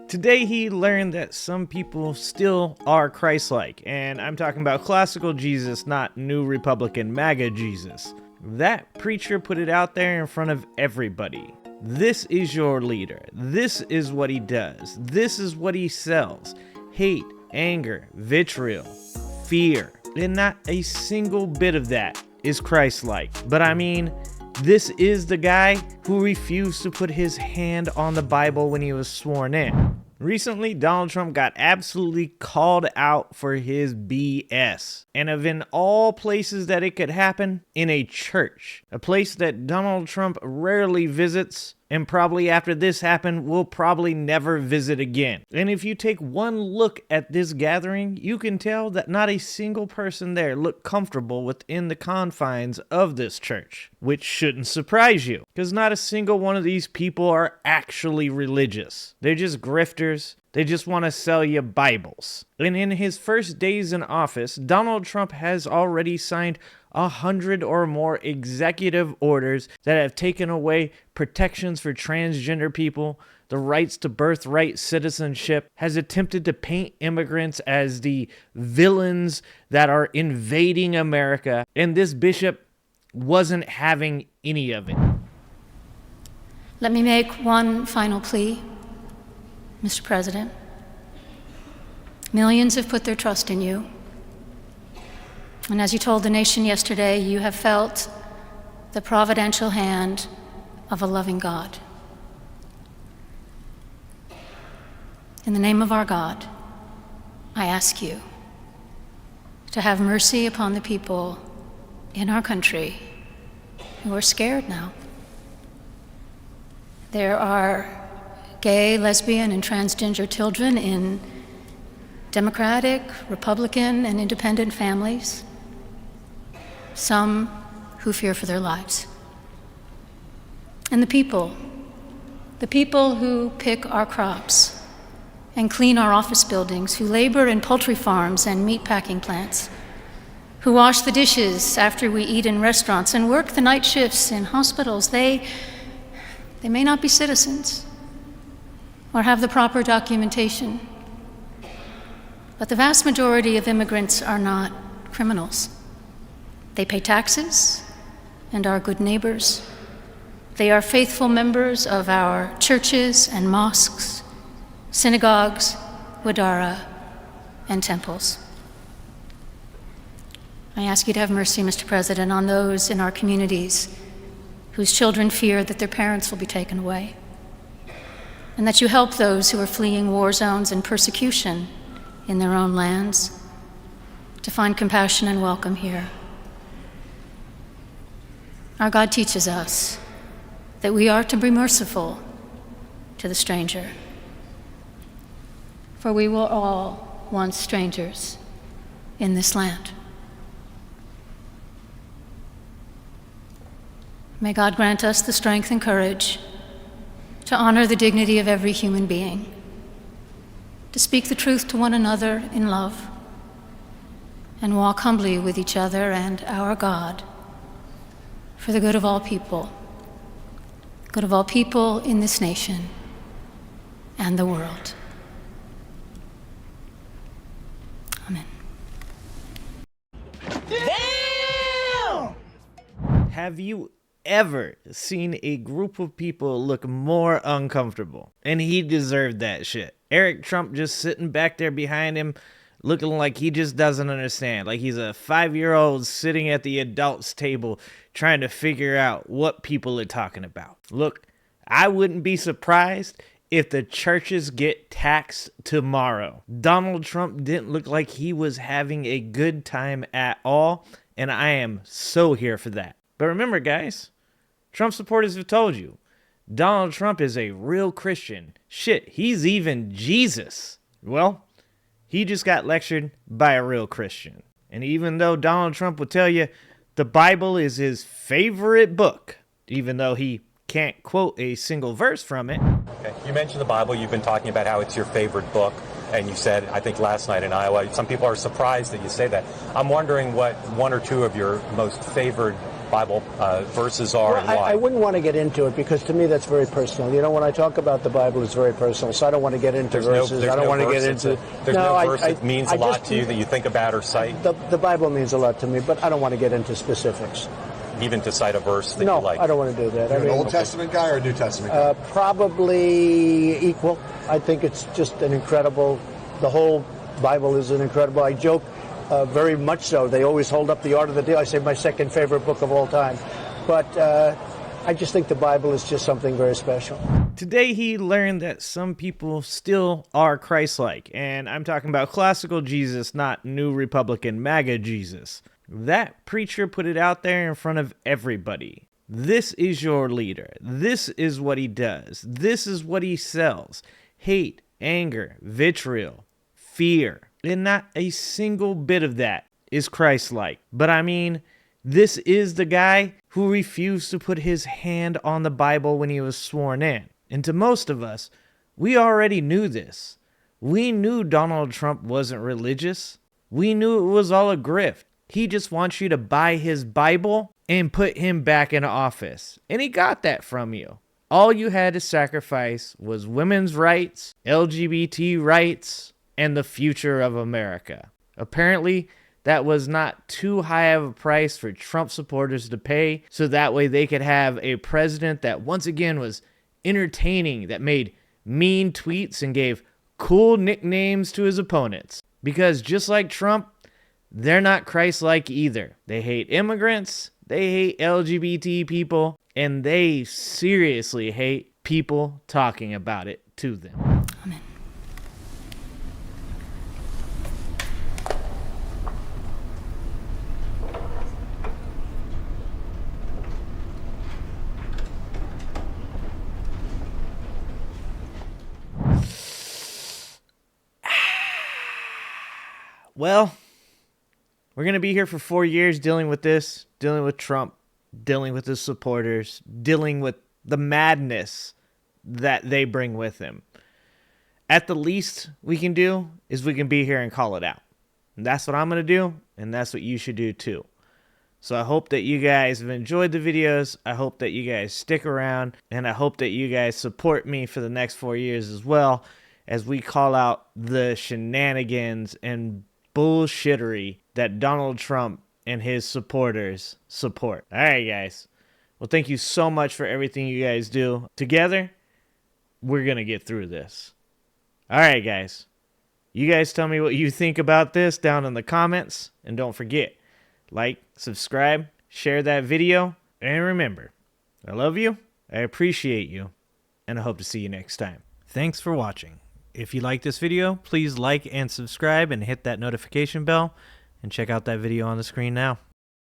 Today he learned that some people still are Christlike, and I'm talking about classical Jesus, not New Republican MAGA Jesus. That preacher put it out there in front of everybody. This is your leader. This is what he does. This is what he sells. Hate, anger, vitriol, fear. And not a single bit of that is Christ-like. But I mean, this is the guy who refused to put his hand on the Bible when he was sworn in. Recently, Donald Trump got absolutely called out for his BS. And of in all places that it could happen, in a church. A place that Donald Trump rarely visits, and probably after this happened, will probably never visit again. And if you take one look at this gathering, you can tell that not a single person there looked comfortable within the confines of this church. Which shouldn't surprise you, because not a single one of these people are actually religious. They're just grifters. They just want to sell you Bibles. And in his first days in office, Donald Trump has already signed 100 or more executive orders that have taken away protections for transgender people, the rights to birthright citizenship, has attempted to paint immigrants as the villains that are invading America, and this bishop wasn't having any of it. Let me make one final plea, Mr. President. Millions have put their trust in you. And as you told the nation yesterday, you have felt the providential hand of a loving God. In the name of our God, I ask you to have mercy upon the people in our country who are scared now. There are gay, lesbian, and transgender children in Democratic, Republican, and independent families. Some who fear for their lives. And the people who pick our crops and clean our office buildings, who labor in poultry farms and meat packing plants, who wash the dishes after we eat in restaurants and work the night shifts in hospitals, they may not be citizens or have the proper documentation, but the vast majority of immigrants are not criminals. They pay taxes and are good neighbors. They are faithful members of our churches and mosques, synagogues, wadara, and temples. I ask you to have mercy, Mr. President, on those in our communities whose children fear that their parents will be taken away, and that you help those who are fleeing war zones and persecution in their own lands to find compassion and welcome here. Our God teaches us that we are to be merciful to the stranger, for we were all once strangers in this land. May God grant us the strength and courage to honor the dignity of every human being, to speak the truth to one another in love, and walk humbly with each other and our God for the good of all people in this nation and the world. Amen. Damn! Have you ever seen a group of people look more uncomfortable? And he deserved that shit. Eric Trump just sitting back there behind him looking like he just doesn't understand. Like he's a 5-year-old sitting at the adults table trying to figure out what people are talking about. Look, I wouldn't be surprised if the churches get taxed tomorrow. Donald Trump didn't look like he was having a good time at all, and I am so here for that. But remember, guys, Trump supporters have told you, Donald Trump is a real Christian. Shit, he's even Jesus. Well, he just got lectured by a real Christian. And even though Donald Trump will tell you the Bible is his favorite book, even though he can't quote a single verse from it. Okay. You mentioned the Bible. You've been talking about how it's your favorite book. And you said, I think last night in Iowa, some people are surprised that you say that. I'm wondering what one or two of your most favored Bible verses are and why. I wouldn't want to get into it because to me that's very personal. You know, when I talk about the Bible, it's very personal, so I don't want to get into verses. I don't want to get into... There's no verse that means a lot to you that you think about or cite? The Bible means a lot to me, but I don't want to get into specifics. Even to cite a verse that you like? No, I don't want to do that. You're an Old Testament guy or a New Testament guy? Probably equal. I think it's just an incredible... The whole Bible is an incredible... I joke very much so. They always hold up the Art of the Deal. I say my second favorite book of all time. But I just think the Bible is just something very special. Today he learned that some people still are Christ-like, and I'm talking about classical Jesus, not New Republican MAGA Jesus. That preacher put it out there in front of everybody. This is your leader. This is what he does. This is what he sells. Hate, anger, vitriol, fear. And not a single bit of that is Christ-like. But I mean, this is the guy who refused to put his hand on the Bible when he was sworn in. And to most of us, we already knew this. We knew Donald Trump wasn't religious. We knew it was all a grift. He just wants you to buy his Bible and put him back in office. And he got that from you. All you had to sacrifice was women's rights, LGBT rights, and the future of America. Apparently, that was not too high of a price for Trump supporters to pay, so that way they could have a president that once again was entertaining, that made mean tweets and gave cool nicknames to his opponents. Because just like Trump, they're not Christ-like either. They hate immigrants, they hate LGBT people, and they seriously hate people talking about it to them. Amen. Well, we're going to be here for 4 years dealing with this, dealing with Trump, dealing with his supporters, dealing with the madness that they bring with him. At the least we can do is we can be here and call it out. And that's what I'm going to do, and that's what you should do too. So I hope that you guys have enjoyed the videos. I hope that you guys stick around, and I hope that you guys support me for the next 4 years as well as we call out the shenanigans and bullshittery that Donald Trump and his supporters support. All right, guys. Well, thank you so much for everything you guys do. Together, we're going to get through this. All right, guys. You guys tell me what you think about this down in the comments. And don't forget, like, subscribe, share that video. And remember, I love you, I appreciate you, and I hope to see you next time. Thanks for watching. If you like this video, please like and subscribe and hit that notification bell. And check out that video on the screen now.